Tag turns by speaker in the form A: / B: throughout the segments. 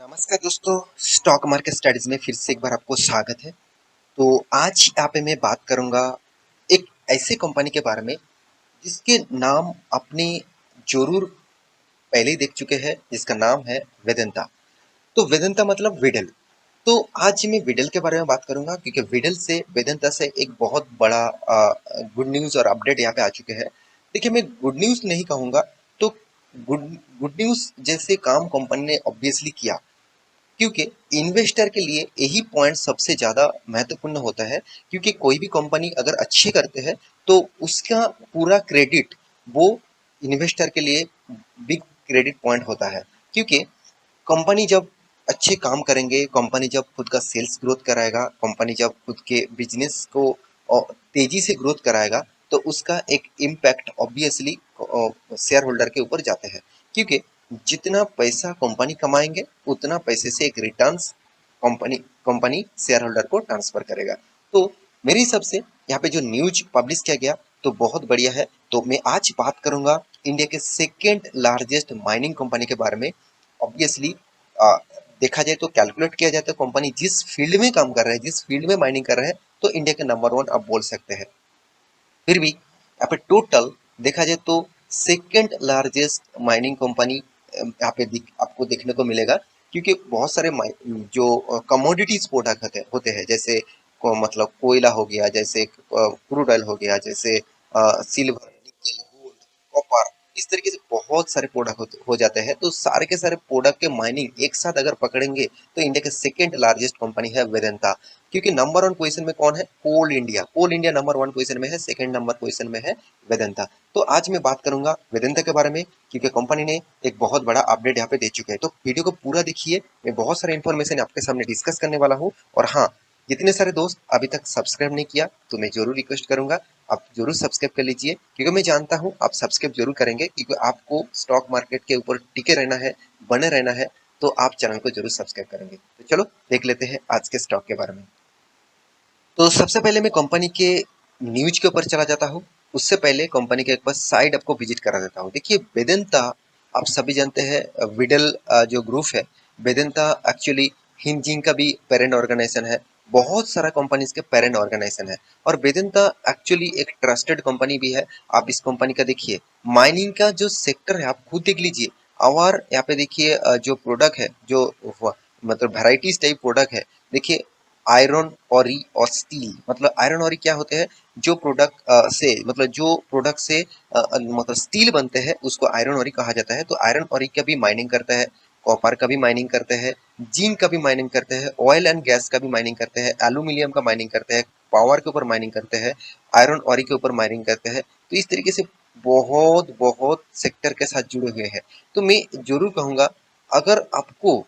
A: नमस्कार दोस्तों। Stock market studies में फिर से एक बार आपको स्वागत है। तो आज यहाँ पे मैं बात करूंगा एक ऐसे कंपनी के बारे में जिसके नाम आपने जरूर पहले ही देख चुके हैं, जिसका नाम है वेदांता। तो वेदांता मतलब विडल। तो आज मैं विडल के बारे में बात करूंगा क्योंकि विडल से वेदांता से एक बहुत बड़ा गुड न्यूज और अपडेट यहाँ पे आ चुके हैं। देखिए, मैं गुड न्यूज नहीं कहूंगा। तो गुड गुड न्यूज जैसे काम कंपनी ने ऑब्वियसली किया, क्योंकि इन्वेस्टर के लिए यही पॉइंट सबसे ज़्यादा महत्वपूर्ण होता है। क्योंकि कोई भी कंपनी अगर अच्छी करते हैं तो उसका पूरा क्रेडिट वो इन्वेस्टर के लिए बिग क्रेडिट पॉइंट होता है। क्योंकि कंपनी जब अच्छे काम करेंगे, कंपनी जब खुद का सेल्स ग्रोथ कराएगा, कंपनी जब खुद के बिजनेस को तेजी से ग्रोथ कराएगा, तो उसका एक इम्पैक्ट ऑब्वियसली शेयर होल्डर के ऊपर जाते हैं। क्योंकि जितना पैसा कंपनी कमाएंगे उतना पैसे से एक returns company company share holder को ट्रांसफर करेगा। तो मेरे हिसाब से यहाँ पे जो न्यूज पब्लिश किया गया तो बहुत बढ़िया है। तो मैं आज बात करूंगा इंडिया के सेकेंड लार्जेस्ट माइनिंग कंपनी के बारे में। ऑब्वियसली देखा जाए तो कैलकुलेट किया जाए तो कंपनी जिस फील्ड में काम कर रहे हैं, जिस फील्ड में माइनिंग कर रहे हैं, तो इंडिया के नंबर वन आप बोल सकते हैं। फिर भी यहाँ पे टोटल देखा जाए तो सेकेंड लार्जेस्ट माइनिंग कंपनी यहाँ पे आपको देखने को मिलेगा। क्योंकि बहुत सारे जो कमोडिटीज प्रोडक्ट होते हैं, जैसे मतलब कोयला हो गया, जैसे क्रूड ऑयल हो गया, जैसे सिल्वर, निकेल, गोल्ड, कॉपर, इस तरीके से बहुत सारे प्रोडक्ट हो जाते हैं। तो सारे के सारे प्रोडक्ट के माइनिंग एक साथ अगर पकड़ेंगे तो इंडिया के सेकेंड लार्जेस्ट कंपनी है वेदांता। क्योंकि नंबर वन पोजीशन में कौन है? कोल इंडिया नंबर वन पोजीशन में है, सेकंड नंबर पोजीशन में है वेदांता। तो आज मैं बात करूंगा वेदांता के बारे में, क्योंकि कंपनी ने एक बहुत बड़ा अपडेट यहाँ पे दे चुके हैं। तो वीडियो को पूरा देखिए, मैं बहुत सारे इन्फॉर्मेशन आपके सामने डिस्कस करने वाला हूँ। और हाँ, जितने सारे दोस्त अभी तक सब्सक्राइब नहीं किया तो मैं जरूर रिक्वेस्ट करूंगा, आप जरूर सब्सक्राइब कर लीजिए। क्योंकि मैं जानता हूँ आप सब्सक्राइब जरूर करेंगे, क्योंकि आपको स्टॉक मार्केट के ऊपर टिके रहना है, बने रहना है। तो आप चैनल को जरूर सब्सक्राइब करेंगे। तो चलो देख लेते हैं आज के स्टॉक के बारे में। तो सबसे पहले मैं कंपनी के न्यूज के ऊपर चला जाता हूँ। उससे पहले कंपनी के एक बार साइड आपको विजिट करा देता हूँ। देखिए, वेदांता आप सभी जानते हैं विडल जो ग्रुप है, वेदांता एक्चुअली हिंजिंग का भी पेरेंट ऑर्गेनाइजेशन है। बहुत सारा कंपनीज के पेरेंट ऑर्गेनाइजेशन है। और वेदांता एक्चुअली एक ट्रस्टेड कंपनी भी है। आप इस कंपनी का देखिए, माइनिंग का जो सेक्टर है आप खुद देख लीजिए। और यहाँ पे देखिए जो प्रोडक्ट है, जो मतलब वेराइटीज टाइप प्रोडक्ट है। देखिए, आयरन ऑरी और स्टील, मतलब आयरन ऑरी क्या होते हैं? जो प्रोडक्ट से मतलब जो प्रोडक्ट से मतलब स्टील बनते हैं उसको आयरन ऑरी कहा जाता है। तो आयरन ऑरी का भी माइनिंग करता है, कॉपर का भी माइनिंग करते हैं, जिंक का भी माइनिंग करते हैं, ऑयल एंड गैस का भी माइनिंग करते हैं, एल्यूमिनियम का माइनिंग करते हैं, पावर के ऊपर माइनिंग करते हैं, आयरन ऑरी के ऊपर माइनिंग करते हैं। तो इस तरीके से बहुत बहुत सेक्टर के साथ जुड़े हुए हैं। तो मैं जरूर कहूंगा, अगर आपको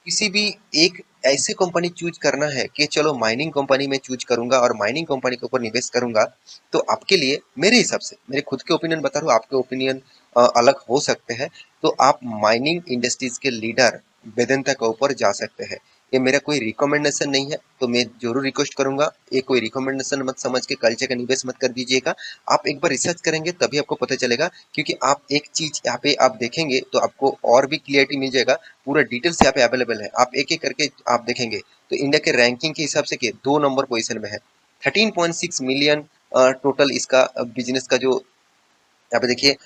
A: किसी भी एक ऐसी कंपनी चूज करना है कि चलो माइनिंग कंपनी में चूज करूंगा और माइनिंग कंपनी के ऊपर निवेश करूंगा, तो आपके लिए मेरे हिसाब से, मेरे खुद के ओपिनियन बता रहा हूँ, आपके ओपिनियन अलग हो सकते हैं, तो आप माइनिंग इंडस्ट्रीज के लीडर वेदांता के ऊपर जा सकते हैं। ये मेरा कोई रिकमेंडेशन नहीं है, तो मैं जरूर रिक्वेस्ट करूंगा, ये कोई रिकमेंडेशन मत समझ के कल का निवेश मत कर दीजिएगा। आप एक बार रिसर्च करेंगे तभी आपको पता चलेगा। क्योंकि आप एक चीज यहाँ पे आप देखेंगे तो आपको और भी क्लियरिटी मिल जाएगा। पूरा डिटेल्स यहाँ पे अवेलेबल है, आप एक एक करके आप देखेंगे तो इंडिया के रैंकिंग के हिसाब से कि 2 नंबर पोजीशन में है। 13.6 मिलियन टोटल इसका बिजनेस का जो यहाँ पे देखिए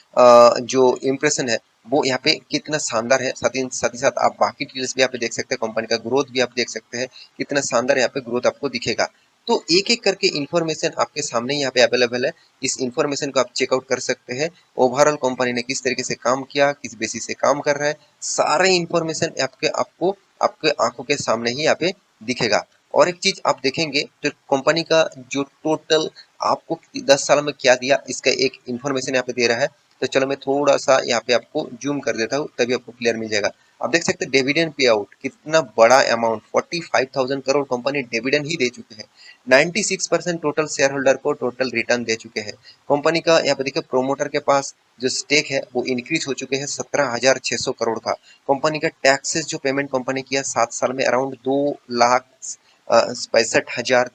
A: जो इम्प्रेशन है वो यहाँ पे कितना शानदार है। साथ ही साथ आप बाकी डिटेल्स भी यहाँ पे देख सकते हैं, कंपनी का ग्रोथ भी आप देख सकते हैं, कितना शानदार यहाँ पे ग्रोथ आपको दिखेगा। तो एक एक करके इन्फॉर्मेशन आपके सामने यहाँ पे अवेलेबल है। इस इन्फॉर्मेशन को आप चेकआउट कर सकते हैं। ओवरऑल कंपनी ने किस तरीके से काम किया, किस बेसिस से काम कर रहा है, सारे इन्फॉर्मेशन आपके आपको आपके आंखों के सामने ही यहाँ पे दिखेगा। और एक चीज आप देखेंगे तो कंपनी का जो टोटल आपको 10 साल में क्या दिया, इसका एक इन्फॉर्मेशन यहाँ पे दे रहा है। तो चलो मैं थोड़ा सा यहाँ पे आपको जूम कर देता हूँ, तभी आपको क्लियर मिल जाएगा। आप देख सकते हैं डिविडेंड पे आउट कितना बड़ा अमाउंट, 45,000 करोड़ कंपनी डिविडेंड ही दे चुके हैं। 96% टोटल शेयर होल्डर को टोटल रिटर्न दे चुके हैं। कंपनी का यहाँ पे देखिए प्रोमोटर के पास जो स्टेक है वो इंक्रीज हो चुके हैं 17,600 करोड़ का। कंपनी का टैक्सेस जो पेमेंट कंपनी किया 7 साल में अराउंड 2,65,000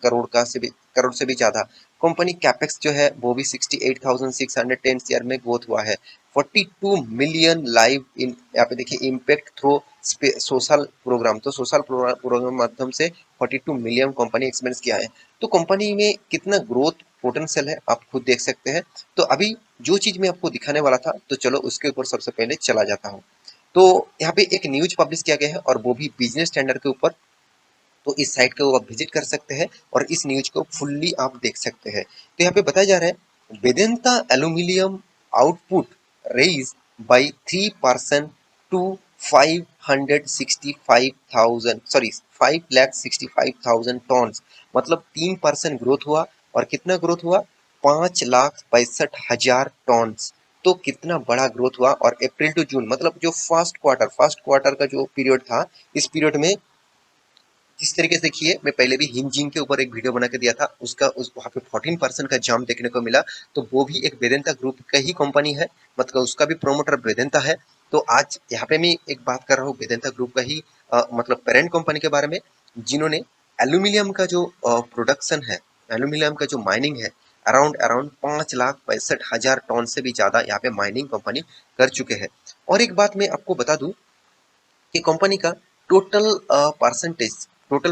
A: करोड़ से भी ज्यादा। कंपनी कैपेक्स जो है वो भी 68,610 शेयर में ग्रोथ हुआ है। 42 मिलियन लाइव इन, यहाँ पे देखिए इम्पैक्ट थ्रू सोशल प्रोग्राम, तो सोशल प्रोग्राम माध्यम से 42 मिलियन कंपनी एक्सपेंस किया है। तो कंपनी में कितना ग्रोथ पोटेंशियल है आप खुद देख सकते हैं। तो अभी जो चीज मैं आपको दिखाने वाला था, तो चलो उसके ऊपर सबसे पहले चला जाता हूँ। तो यहाँ पे एक न्यूज पब्लिश किया गया है और वो भी बिजनेस स्टैंडर्ड के ऊपर। तो इस साइट को आप विजिट कर सकते हैं और इस न्यूज को फुल्ली आप देख सकते हैं। तो यहाँ पे बताया जा रहा है Vedanta aluminium output raise by 3% to 565,000, sorry 5,65,000 tons, मतलब 3% ग्रोथ हुआ। और कितना ग्रोथ हुआ? 5,65,000 टॉन्स। तो कितना बड़ा ग्रोथ हुआ। और अप्रैल टू जून मतलब जो फर्स्ट क्वार्टर का जो पीरियड था, इस पीरियड में जिस तरीके से देखिए, मैं पहले भी हिमजिंग के ऊपर एक वीडियो बना के दिया था, उसका उस वहाँ पे 14% का जंप देखने को मिला। तो वो भी एक वेदांता ग्रुप का ही कंपनी है, मतलब उसका भी प्रोमोटर वेदांता है। तो आज यहाँ पे मैं एक बात कर रहा हूँ वेदांता ग्रुप का ही मतलब पेरेंट कंपनी के बारे में, जिन्होंने एल्यूमिनियम का जो प्रोडक्शन है, एल्यूमिनियम का जो माइनिंग है, अराउंड अराउंड 5,65,000 टन से भी ज्यादा यहाँ पे माइनिंग कंपनी कर चुके हैं। और एक बात मैं आपको बता दूं कि कंपनी का टोटल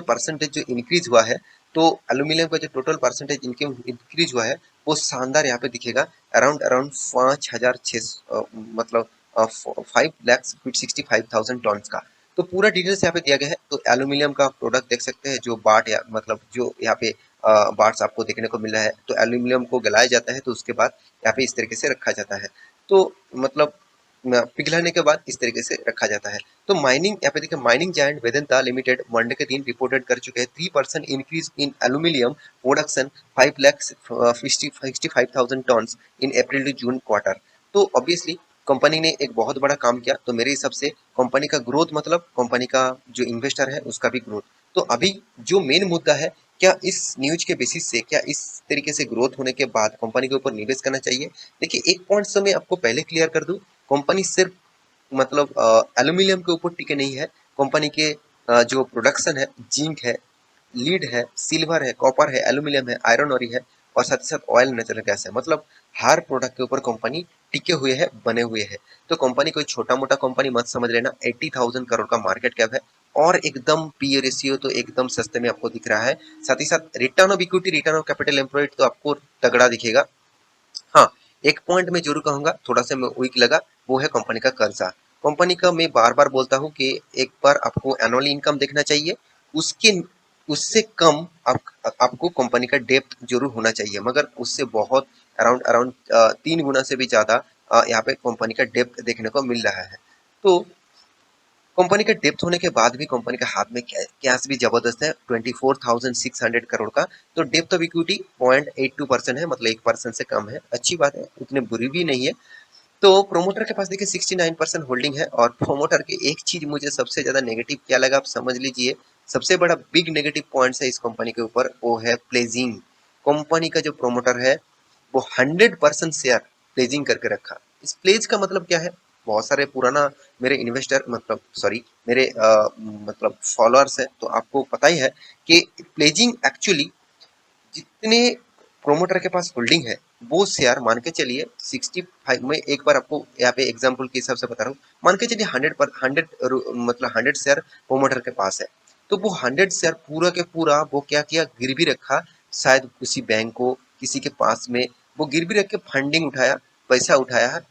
A: परसेंटेज जो इंक्रीज हुआ है, तो एल्यूमिनियम का जो टोटल परसेंटेज इंक्रीज हुआ है, वो शानदार यहाँ पे दिखेगा। अराउंड अराउंड 5,600 मतलब 5,65,000 टन का। तो पूरा डिटेल्स यहाँ पे दिया गया है। तो एल्यूमिनियम का प्रोडक्ट देख सकते हैं, जो बाट या मतलब जो यहाँ पे बार्ट्स आपको देखने को मिल रहा है। तो एल्यूमिनियम को गलाया जाता है, तो उसके बाद यहाँ पे इस तरीके से रखा जाता है। तो मतलब पिघलाने के बाद इस तरीके से रखा जाता है। तो माइनिंग, यहाँ पे देखिए mining giant Vedanta limited Monday के दिन रिपोर्टेड कर चुके हैं 3% increase in aluminium production 5,65,000 ton in April to June quarter. तो ऑब्वियसली कंपनी ने एक बहुत बड़ा काम किया। तो मेरे हिसाब से कंपनी का ग्रोथ मतलब कंपनी का जो इन्वेस्टर है उसका भी ग्रोथ। तो अभी जो मेन मुद्दा है, क्या इस न्यूज के बेसिस से, क्या इस तरीके से ग्रोथ होने के बाद कंपनी के ऊपर निवेश करना चाहिए? देखिए एक पॉइंट से मैं आपको पहले क्लियर कर दूं, कंपनी सिर्फ मतलब एल्यूमिनियम के ऊपर टिके नहीं है। कंपनी के जो प्रोडक्शन है, जिंक है, लीड है, सिल्वर है, कॉपर है, एल्यूमिनियम है, आयरन ओरी है, और साथ ही साथ ऑयल नेचुरल गैस है। मतलब हर प्रोडक्ट के ऊपर कंपनी टिके हुए है, बने हुए है। तो कंपनी कोई छोटा मोटा कंपनी मत समझ लेना। 80,000 करोड़ का मार्केट कैप है, और एकदम पी रेशियो तो एकदम सस्ते में आपको दिख रहा है। साथ ही साथ return of equity, return of capital employed तो आपको तगड़ा दिखेगा। हाँ, एक पॉइंट मैं जरूर कहूंगा, थोड़ा सा मैं वीक लगा, वो है कंपनी का कर्जा। कंपनी का मैं बार बार बोलता हूँ कि एक बार आपको एनुअल इनकम देखना चाहिए, उसके उससे कम आपको कंपनी का डेप्थ जरूर होना चाहिए, मगर उससे बहुत अराउंड अराउंड 3 गुना से भी ज्यादा यहाँ पे कंपनी का डेप्थ देखने को मिल रहा है। तो कंपनी का डेप्थ होने के बाद भी कंपनी के हाथ में कैश भी जबरदस्त है, 24,600 करोड़ का। तो डेप्थ ऑफ इक्विटी 0.82% है, मतलब 1% से कम है। अच्छी बात है, उतनी बुरी भी नहीं है। तो प्रोमोटर के पास देखिए 69% होल्डिंग है। और प्रोमोटर के एक चीज मुझे सबसे ज्यादा नेगेटिव क्या लगा, आप समझ लीजिए। सबसे बड़ा बिग नेगेटिव पॉइंट है इस कंपनी के ऊपर, वो है प्लेजिंग। कंपनी का जो प्रोमोटर है, वो 100% शेयर प्लेजिंग करके रखा। इस प्लेज का मतलब क्या है? बहुत सारे पुराना मेरे इन्वेस्टर मतलब सॉरी मेरे मतलब फॉलोअर्स है, तो आपको पता ही है कि प्लेजिंग एक्चुअली जितने प्रोमोटर के पास होल्डिंग है, वो शेयर मान के चलिए 65, मैं एक बार आपको यहाँ पे एग्जांपल के हिसाब से बता रहा हूँ। मान के चलिए 100 मतलब 100 शेयर प्रोमोटर के पास है। तो वो 100 शेयर पूरा के पूरा वो क्या किया, गिरवी रखा, शायद किसी बैंक को, किसी के पास में वो गिरवी रख के फंडिंग उठाया, पैसा उठाया है। तो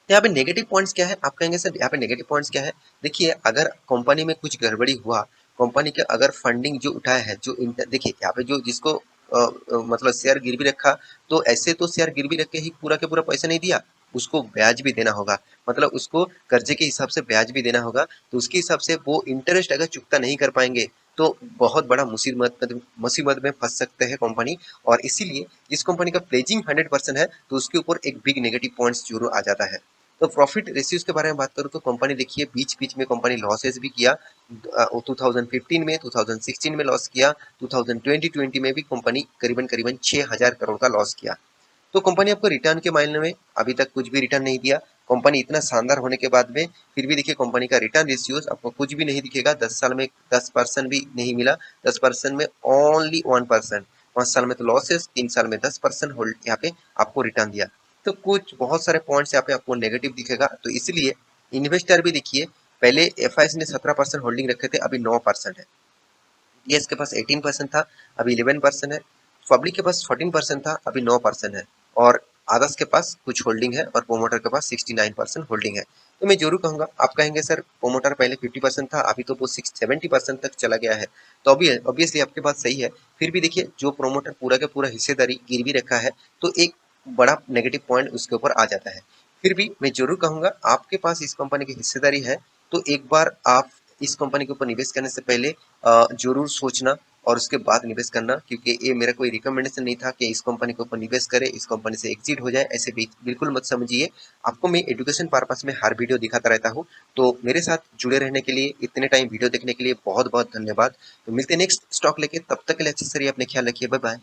A: यहाँ पे नेगेटिव पॉइंट्स क्या है? आप कहेंगे सर यहाँ पे नेगेटिव पॉइंट्स क्या है? देखिए अगर कंपनी में कुछ गड़बड़ी हुआ, कंपनी के अगर फंडिंग जो उठाया है, जो देखिए यहाँ पे जो जिसको मतलब शेयर गिरवी रखा, तो ऐसे तो शेयर गिरवी रख के ही पूरा के पूरा पैसा नहीं दिया, उसको ब्याज भी देना होगा। मतलब उसको कर्जे के हिसाब से ब्याज भी देना होगा। तो उसके हिसाब से वो इंटरेस्ट अगर चुकता नहीं कर पाएंगे, तो बहुत बड़ा मुसीबत में फंस सकते हैं कंपनी। और इसीलिए जिस कंपनी का प्लेजिंग 100% है, तो उसके ऊपर एक बिग नेगेटिव पॉइंट्स जरूर आ जाता है। तो प्रॉफिट रेशियोज के बारे में बात करूँ, तो कंपनी देखिए बीच बीच में कंपनी लॉसेस भी किया। 2015 में, 2016 में लॉस किया, 2020 में भी कंपनी करीबन करीबन 6,000 करोड़ का लॉस किया। तो कंपनी आपको रिटर्न के मायने में अभी तक कुछ भी रिटर्न नहीं दिया। कंपनी इतना शानदार होने के बाद में फिर भी देखिए कंपनी का रिटर्न रेशियोज आपको कुछ भी नहीं दिखेगा। 10 साल में 10% भी नहीं मिला। 10% में ओनली 1%। 5 साल में तो लॉस है, 3 साल में 10% होल्ड यहाँ पे आपको रिटर्न दिया। तो कुछ बहुत सारे पॉइंट्स यहाँ पे आपको नेगेटिव दिखेगा, तो इसलिए इन्वेस्टर भी देखिए, पहले एफआईएस ने 17% होल्डिंग रखे थे, अभी 9% है। डीएस के पास 18% था, अभी 11% है। पब्लिक के पास 14% था, अभी 9% है। और आदर्श के पास कुछ होल्डिंग है और प्रोमोटर के पास 69% होल्डिंग है। तो मैं जरूर कहूंगा, आप कहेंगे सर प्रोमोटर पहले 50% था, अभी तो वो 70% तक चला गया है, तो अभी ऑब्वियसली आपके बात सही है। फिर भी देखिए, जो प्रोमोटर पूरा का पूरा हिस्सेदारी गिरवी रखा है, तो एक बड़ा नेगेटिव पॉइंट उसके ऊपर आ जाता है। फिर भी मैं जरूर कहूंगा, आपके पास इस कंपनी की हिस्सेदारी है, तो एक बार आप इस कंपनी के ऊपर निवेश करने से पहले जरूर सोचना और उसके बाद निवेश करना, क्योंकि ये मेरा कोई रिकमेंडेशन नहीं था कि इस कंपनी के ऊपर निवेश करें, इस कंपनी से एग्जिट हो जाए, ऐसे बिल्कुल मत समझिए। आपको मैं एजुकेशन पर्पस में हर वीडियो दिखाता रहता हूँ। तो मेरे साथ जुड़े रहने के लिए, इतने टाइम वीडियो देखने के लिए बहुत बहुत धन्यवाद। तो मिलते हैं नेक्स्ट स्टॉक लेके, तब तक के लिए अच्छे से रहिए, अपने ख्याल रखिए, बाय बाय।